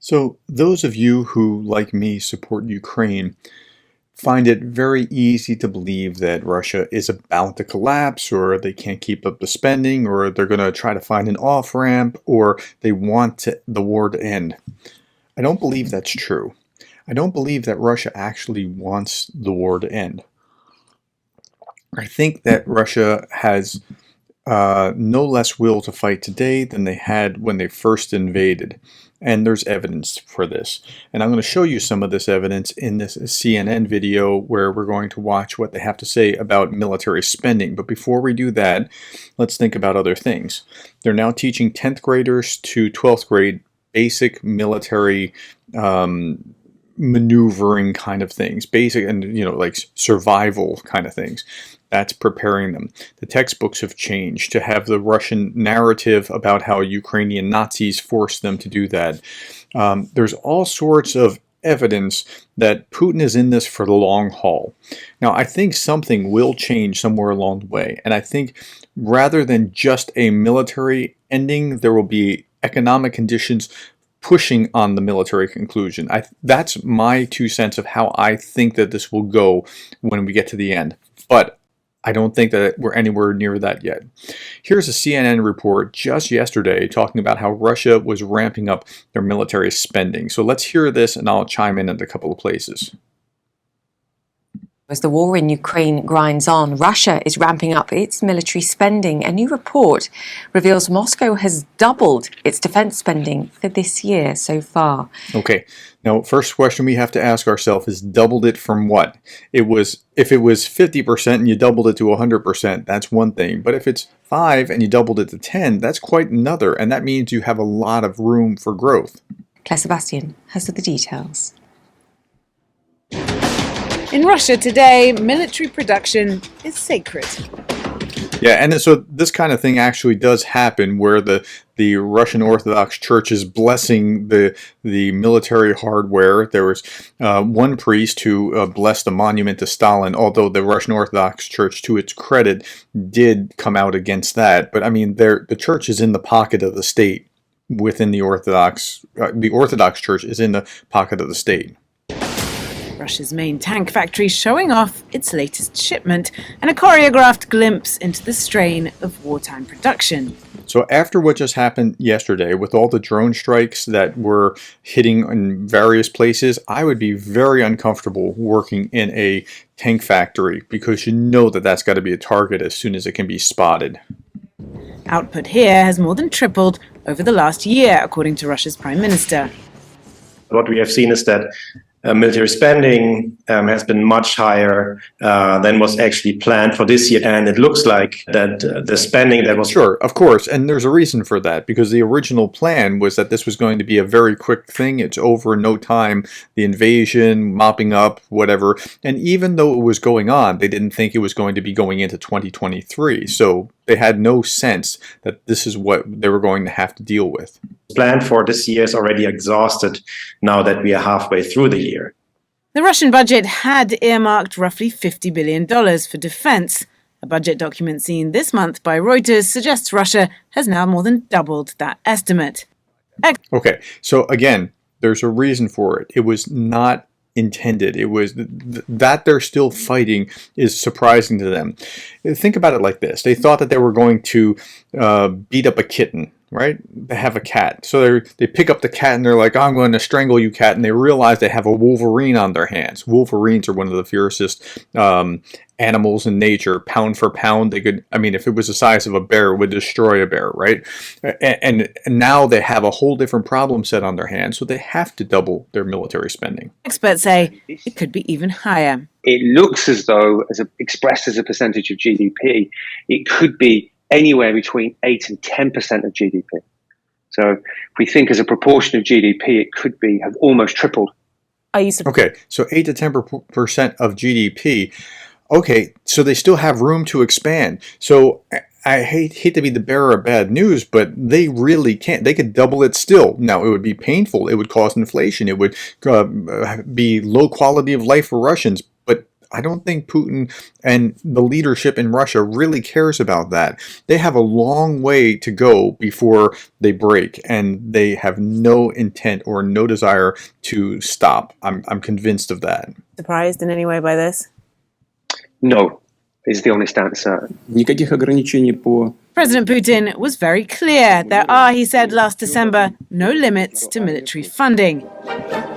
So those of you who, like me, support Ukraine find it very easy to believe that Russia is about to collapse, or they can't keep up the spending, or they're going to try to find an off-ramp, or they want the war to end. I don't believe that's true. I don't believe that Russia actually wants the war to end. I think that Russia has no less will to fight today than they had when they first invaded. And there's evidence for this. And I'm going to show you some of this evidence in this CNN video where we're going to watch what they have to say about military spending. But before we do that, let's think about other things. They're now teaching 10th graders to 12th grade basic military maneuvering kind of things, basic and like survival kind of things. That's preparing them. The textbooks have changed to have the Russian narrative about how Ukrainian Nazis forced them to do that. There's all sorts of evidence that Putin is in this for the long haul. Now, I think something will change somewhere along the way. And I think rather than just a military ending, there will be economic conditions pushing on the military conclusion. That's my 2 cents of how I think that this will go when we get to the end. But I don't think that we're anywhere near that yet. Here's a CNN report just yesterday talking about how Russia was ramping up their military spending. So let's hear this and I'll chime in at a couple of places. As the war in Ukraine grinds on, Russia is ramping up its military spending. A new report reveals Moscow has doubled its defense spending for this year so far. Okay, now first question we have to ask ourselves is doubled it from what? If it was 50% and you doubled it to 100%, that's one thing. But if it's 5 and you doubled it to 10, that's quite another. And that means you have a lot of room for growth. Claire Sebastian has the details. In Russia today, military production is sacred. Yeah, and so this kind of thing actually does happen where the Russian Orthodox Church is blessing the military hardware. There was one priest who blessed a monument to Stalin, although the Russian Orthodox Church, to its credit, did come out against that. But I mean, the church is in the pocket of the state within the Orthodox Church is in the pocket of the state. Russia's main tank factory showing off its latest shipment and a choreographed glimpse into the strain of wartime production. So after what just happened yesterday with all the drone strikes that were hitting in various places, I would be very uncomfortable working in a tank factory because you know that that's got to be a target as soon as it can be spotted. Output here has more than tripled over the last year, according to Russia's Prime Minister. What we have seen is that military spending has been much higher than was actually planned for this year. And it looks like that the spending that was... Sure, of course. And there's a reason for that, because the original plan was that this was going to be a very quick thing. It's over in no time. The invasion, mopping up, whatever. And even though it was going on, they didn't think it was going to be going into 2023. So they had no sense that this is what they were going to have to deal with. Plan for this year is already exhausted now that we are halfway through the year. The Russian budget had earmarked roughly $50 billion for defense. A budget document seen this month by Reuters suggests Russia has now more than doubled that estimate. Okay, so again, there's a reason for it. It was not intended. It was that they're still fighting is surprising to them. Think about it like this. They thought that they were going to beat up a kitten, right? They have a cat. So they pick up the cat and they're like, oh, I'm going to strangle you, cat. And they realize they have a wolverine on their hands. Wolverines are one of the fiercest animals in nature. Pound for pound, they could, I mean, if it was the size of a bear, it would destroy a bear, right? And now they have a whole different problem set on their hands, so they have to double their military spending. Experts say it could be even higher. It looks as though, expressed as a percentage of GDP, it could be anywhere between 8 and 10% of GDP. So if we think as a proportion of GDP, it could have almost tripled. Okay, so 8 to 10% of GDP. Okay, so they still have room to expand. So I hate to be the bearer of bad news, but they really can't. They could double it still. Now, it would be painful. It would cause inflation. It would be low quality of life for Russians. But I don't think Putin and the leadership in Russia really cares about that. They have a long way to go before they break, and they have no intent or no desire to stop. I'm convinced of that. Surprised in any way by this? No, is the honest answer. Никаких ограничений по... President Putin was very clear. There are, he said last December, no limits to military funding.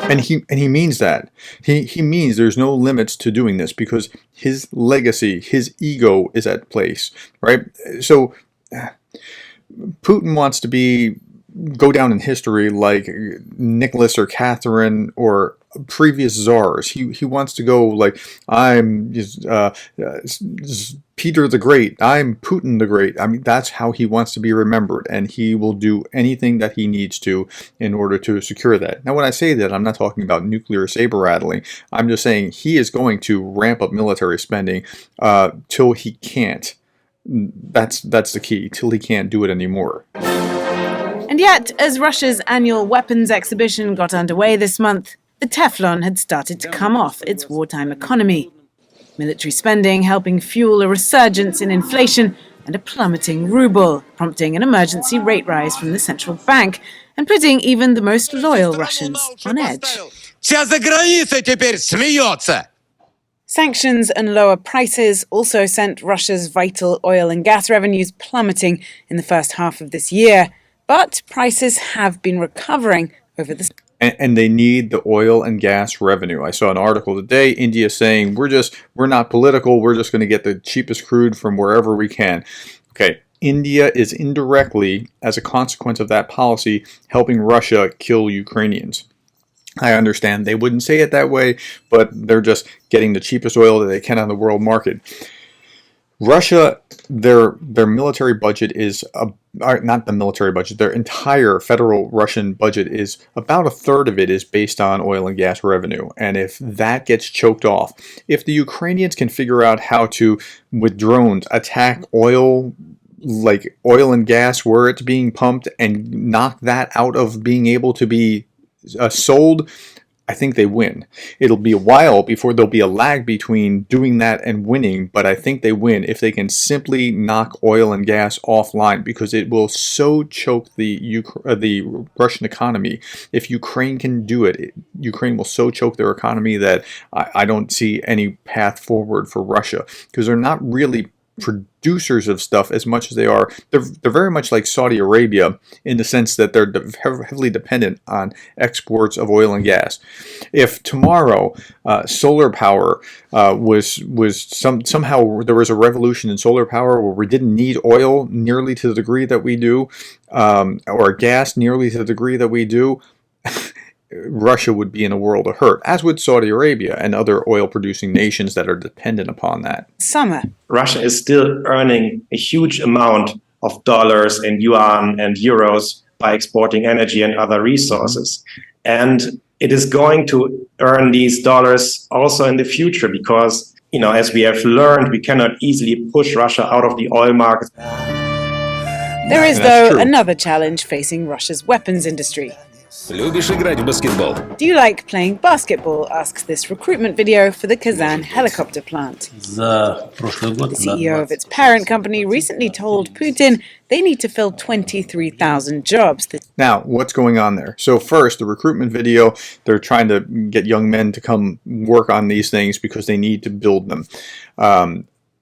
And he means that. He means there's no limits to doing this because his legacy, his ego is at place, right? So Putin wants to go down in history like Nicholas or Catherine or previous czars. He wants to go like, I'm Peter the Great, I'm Putin the Great. I mean, that's how he wants to be remembered, and he will do anything that he needs to in order to secure that. Now, when I say that, I'm not talking about nuclear saber rattling. I'm just saying he is going to ramp up military spending till he can't. That's the key, till he can't do it anymore. And yet, as Russia's annual weapons exhibition got underway this month, the Teflon had started to come off its wartime economy. Military spending helping fuel a resurgence in inflation and a plummeting ruble, prompting an emergency rate rise from the central bank and putting even the most loyal Russians on edge. Sanctions and lower prices also sent Russia's vital oil and gas revenues plummeting in the first half of this year. But prices have been recovering over the... And they need the oil and gas revenue. I saw an article today, India saying, we're not political, we're just going to get the cheapest crude from wherever we can. Okay, India is indirectly, as a consequence of that policy, helping Russia kill Ukrainians. I understand they wouldn't say it that way, but they're just getting the cheapest oil that they can on the world market. Russia, their military budget is, not the military budget, their entire federal Russian budget is, about a third of it is based on oil and gas revenue. And if that gets choked off, if the Ukrainians can figure out how to, with drones, attack oil and gas where it's being pumped and knock that out of being able to be sold, I think they win. It'll be a while before there'll be a lag between doing that and winning, but I think they win if they can simply knock oil and gas offline, because it will so choke the Russian economy. If Ukraine can do it, Ukraine will so choke their economy that I don't see any path forward for Russia, because they're not really producers of stuff as much as they are. They're very much like Saudi Arabia in the sense that they're heavily dependent on exports of oil and gas. If tomorrow solar power somehow there was a revolution in solar power where we didn't need oil nearly to the degree that we do, or gas nearly to the degree that we do, Russia would be in a world of hurt, as would Saudi Arabia and other oil-producing nations that are dependent upon that. Summer. Russia is still earning a huge amount of dollars and yuan and euros by exporting energy and other resources. And it is going to earn these dollars also in the future because, as we have learned, we cannot easily push Russia out of the oil market. There is, though, another challenge facing Russia's weapons industry. Любишь играть в баскетбол? Do you like playing basketball? Asks this recruitment video for the Kazan helicopter plant. The CEO of its parent company recently told Putin they need to fill 23,000 jobs. Now, what's going on there? So first, the recruitment video, they're trying to get young men to come work on these things because they need to build them.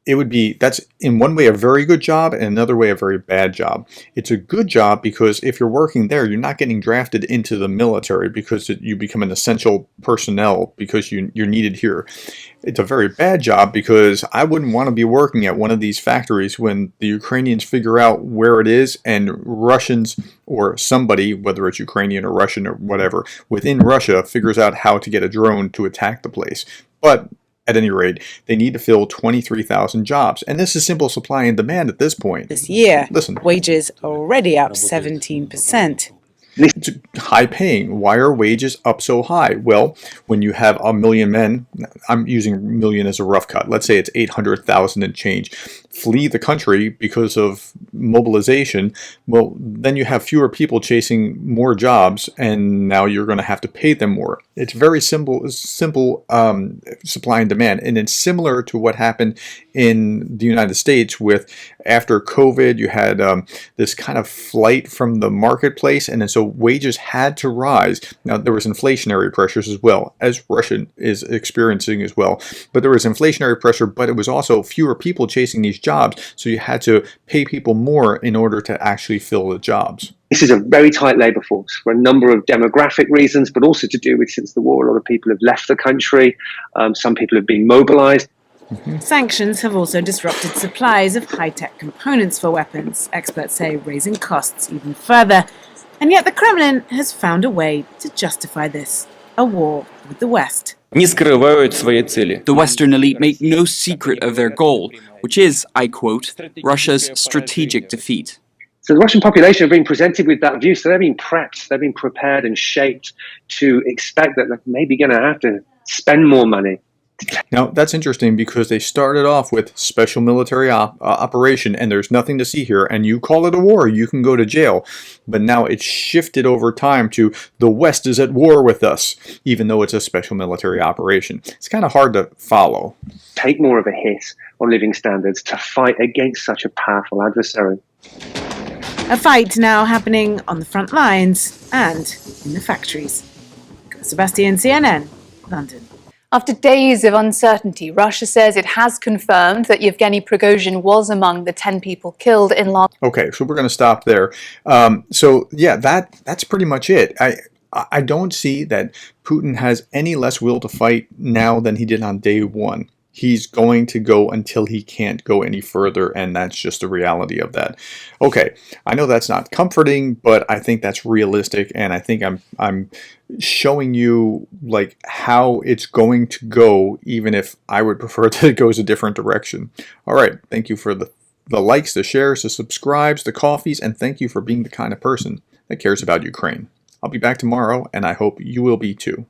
That's in one way a very good job and another way a very bad job. It's a good job because if you're working there, you're not getting drafted into the military because you become an essential personnel because you're needed here. It's a very bad job because I wouldn't want to be working at one of these factories when the Ukrainians figure out where it is and Russians or somebody, whether it's Ukrainian or Russian or whatever, within Russia figures out how to get a drone to attack the place. But at any rate, they need to fill 23,000 jobs. And this is simple supply and demand at this point. This year, Listen, wages are already up 17%. It's high paying. Why are wages up so high? Well, when you have a million men, I'm using million as a rough cut. Let's say it's 800,000 and change. flee the country because of mobilization, well, then you have fewer people chasing more jobs, and now you're going to have to pay them more. It's very simple supply and demand, and it's similar to what happened in the United States with after COVID. You had this kind of flight from the marketplace, and then so wages had to rise. Now there was inflationary pressures as well, as Russia is experiencing as well, but there was inflationary pressure, but it was also fewer people chasing these jobs, so you had to pay people more in order to actually fill the jobs. This is a very tight labour force for a number of demographic reasons, but also to do with, since the war, a lot of people have left the country. Some people have been mobilised. Sanctions have also disrupted supplies of high-tech components for weapons, experts say, raising costs even further. And yet the Kremlin has found a way to justify this, a war with the West. Не скрывают свои цели. The Western elite make no secret of their goal, which is, I quote, Russia's strategic defeat. So the Russian population have been presented with that view, so they're being prepped, they've been prepared and shaped to expect that they're maybe going to have to spend more money. Now, that's interesting because they started off with special military operation, and there's nothing to see here, and you call it a war, you can go to jail. But now it's shifted over time to the West is at war with us, even though it's a special military operation. It's kind of hard to follow. Take more of a hit on living standards to fight against such a powerful adversary. A fight now happening on the front lines and in the factories. Sebastian, CNN, London. After days of uncertainty, Russia says it has confirmed that Yevgeny Prigozhin was among the 10 people killed in last. Okay, so we're going to stop there. So yeah, that's pretty much it. I don't see that Putin has any less will to fight now than he did on day one. He's going to go until he can't go any further, and that's just the reality of that. Okay, I know that's not comforting, but I think that's realistic, and I think I'm showing you like how it's going to go, even if I would prefer that it goes a different direction. All right, thank you for the likes, the shares, the subscribes, the coffees, and thank you for being the kind of person that cares about Ukraine. I'll be back tomorrow, and I hope you will be too.